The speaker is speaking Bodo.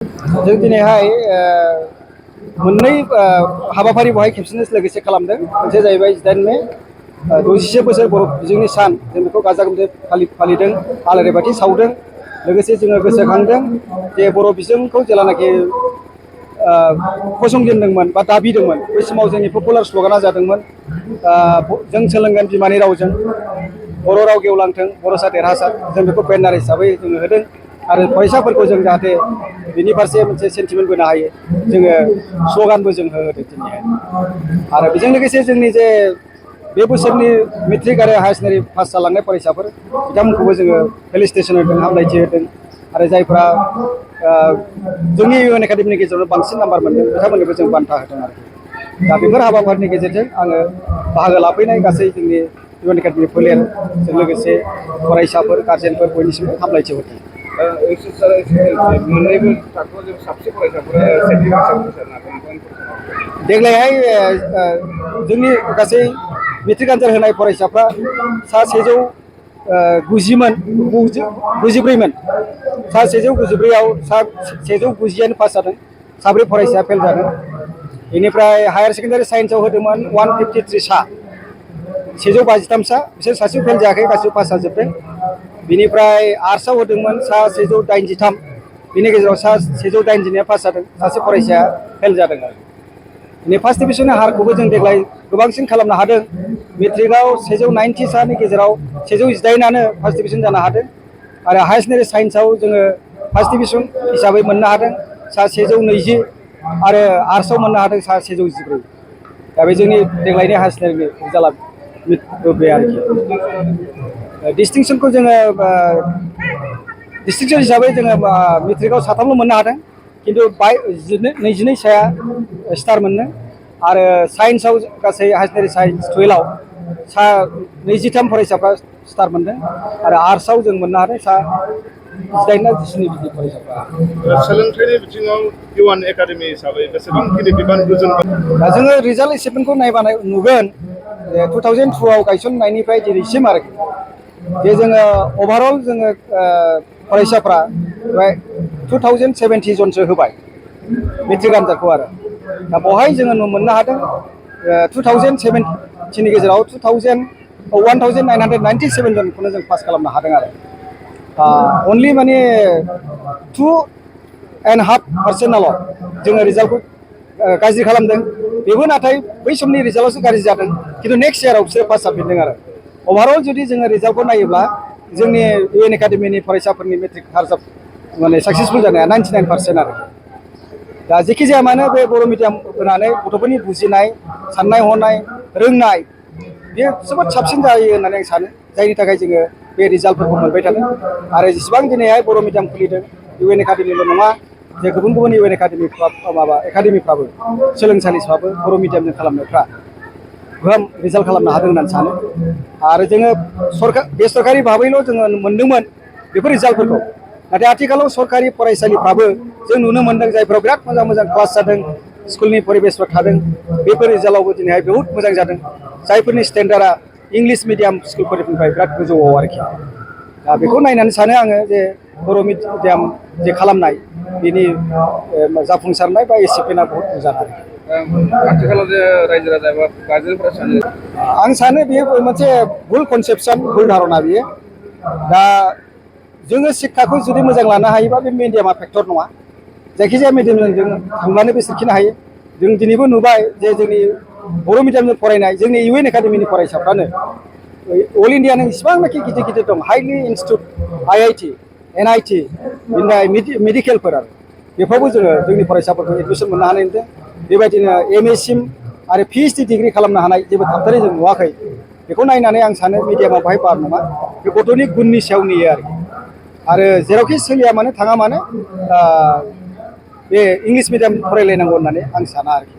जों दिनैहाय मोननै हाबाफारि बेवहाय खेबसेनो लोगोसे खालामदों। मोनसे जाहैबाय 18 मे 61 बोसोर बर' बिजोंनि सान, जों बेखौ गाजा गोमजायै फालिदों, आलारि बाथि सावदों। लोगोसे जोङो गोसोखांदों जे बर' बिजोंखौ जेलानाखि फसंजेनदोंमोन बा दाबिदोंमोन, बै समाव जोंनि पपुलार स्ल'गाना जादोंमोन जों सोलोंगोन बिमानि रावजों, बर' राव गेवलांथों, बर'सा देरहासार। जों बेखौ बेनार हिसाबै जोङो होदों आरो फरायसाफोरखौ जों जाहाथे बिनि फारसे मोनसे सेन्टिमेन्ट बोनो हायो, जोङो स्ल'गानबो जों होदों दिनैहाय। आरो बेजों लोगोसे जोंनि जे बे बोसोरनि मेट्रिक आरो हायार सेकेन्डारि पास जालांनाय फरायसाफोर, बिथांमोनखौबो जोङो फेलिसिटेसन होदों, हामलायथि होदों। आरो जायफ्रा जोंनि UN एकाडेमिनि गेजेरावनो बांसिन नाम्बार मोनदों, बिथांमोननोबो जों बान्था होदों आरोखि। दा बेफोर हाबाफारिनि गेजेरजों आङो बाहागो लाफैनाय गासै जोंनि UN एकाडेमि फोलेरजों लोगोसे फरायसाफोर, गार्जेनफोर बयनिसिमबो हामलायथि होदों। मोननैबो थाखोआव जों साबसे फरायसाफोरा सेथि मासिआव उथ्रिसारनो हादों, नोंथांनि फरायसाफोरा देग्लायहाय जोंनि गासै मेट्रिक आनजाद होनाय फरायसाफ्रा सा 190मोन, 194मोन। सा 194आव सा 190आनो पास जादों, साब्रै फरायसाया फेल जादों। बेनिफ्राय हायार सेकेन्डारि साइन्सआव होदोंमोन 153 सा, 153 सा, बिसोर सासेबो फेल जायाखै, गासिबो पास जाजोबदों। बिनिफ्राय आर्ट्सआव होदोंमोन सा 183, बिनि गेजेराव सा 180निया पास जादों, सासे फरायसाया फेल जादों आरो। फार्स्ट डिभिजननि हारखौबो जों देग्लाय गोबांसिन खालामनो हादों। मेट्रिकआव 190 सानि गेजेराव 118आनो फार्स्ट डिभिजन जानो हादों। आरो हायार सेकेन्डारि साइन्सआव जोङो फार्स्ट डिभिजन हिसाबै मोननो हादों सा 120, आरो आर्ट्सआव मोननो हादों सा 114। दा बे जोंनि देग्लायनि हायार सेकेन्डारिनि रिजाल्टआ बे आरोखि। डिस्टिंसनखौ जोङो डिस्ट्रिक्सन हिसाबै जोङो मेट्रिकआव साथामल' मोननो हादों, खिन्थु 22 साया स्टार मोननो। आरो साइन्सआव गासै हायार सेकेन्डारि साइन्स 12आव सा 23 फरायसाफ्रा स्टार मोनदों। आरो आर्ट्सआव जों मोननो हादों सा 18 ना 19 बिदि फरायसाफ्रा। सोलोंथाइनि बिथिङाव UN एकाडेमि हिसाबै बेसेबांखिनि बिबान रुजुन? दा जोङो रिजाल्ट एसेमेन्टखौ नायबा नुगोन जे 2002आव गायसननायनिफ्राय दिनैसिम आरोखि, जे जोङो अभारअल जोङो फरायसाफ्रा 2070 जनसो होबाय मेट्रिक आनजादखौ। आरो दा बेवहाय जोङो मोननो हादों 2070नि गेजेराव 1997 जनखौनो जों पास खालामनो हादों। आरो अनलि माने 2.5%आल' जोङो रिजाल्टखौ गाज्रि खालामदों। बेबो नाथाय बै समनि रिजाल्टआवसो गाज्रि जादों, खिन्थु नेक्स्ट इयाराव बिसोरो पास जाफिनदों। आरो अभारअल जुदि जोङो रिजाल्टखौ नायोब्ला जोंनि UN एकाडेमिनि फरायसाफोरनि मेट्रिक आनजाद माने साक्सेसफुल जानाया 99% आरो। दा जेखि जाया मानो बे बर' मिडियाम होनानै गथ'फोरनि बुजिनाय, साननाय हनाय, रोंनाय बेयो जोबोद साबसिन जायो होननानै आं सानो, जायनि थाखाय जोङो बे रिजाल्टफोरखौ मोनबाय थादों। आरो जेसेबां दिनैहाय बर' मिडियाम खुलिदों, UN एकाडेमिल' नङा, जे गुबुन गुबुन UN एकाडेमिफ्राबो सोलोंसालिफ्राबो बर' मिडियामजों खालामनायफ्रा गोबां रिजाल्ट खालामनो हादों होननानै सानो। आरो जोङो बेसरकारि भाबैल' जोङो मोनदोंमोन बेफोर रिजाल्टफोरखौ, नाथाय आथिखालाव सरकारि फरायसालिफ्राबो जों नुनो मोनदों जायफ्राव बिराद मोजां मोजां क्लास जादों, स्कुलनि परिबेसफोर थादों, बेफोर रिजाल्टआवबो दिनैहाय बहुद मोजां जादों, जायफोरनि स्टेन्डार्डआ इंलिस मिडियाम स्कुलफोरनिफ्राय बिराद गोजौआव आरोखि। दा बेखौ नायनानै सानो आङो जे बर' मिडियाम जे खालामनाय बेनि जाफुंसारनाय बा एसिभमेन्टआ बहुत मोजां आरोखि। आथिखालाव जे रायजो राजा एबा गार्जेनफोरा सानो, आं सानो बेयो मोनसे भुल कनसेप्सन, भुल धारना बियो। दा जोङो शिक्षाखौ जुदि मोजां लानो हायोबा बे मिडियामा फेक्टर नङा, जायखिजाया मिडियामजों जों थांब्लानो बे सोरखिनो हायो। जों दिनैबो नुबाय जे जोंनि बर' मिडियामजों फरायनाय जोंनि UN एकाडेमिनि फरायसाफ्रानो अल इन्डियानि जेसेबांनाखि गिदिर गिदिर दं हाइलि इनस्टिटिउट, IIT, NIT, मेडिकेलफोर, आरो बेफ्रावबो जोङो जोंनि फरायसाफोरखौ एडमिसन मोननो हानाय नुदों। बेबायदिनो MA सिम आरो PhD डिग्रि खालामनो हानाय जेबो थाबथानाय जों नुवाखै। बेखौ नायनानै आं सानो मिडियामा बाहाय बार नङा, बे गथ'नि गुननि सायाव नेयो आरोखि। आरो जेरावखि सोलिया मानो थाङा मानो बे इंलिस मिडियाम फरायलायनांगौ होननानै आं साना आरोखि।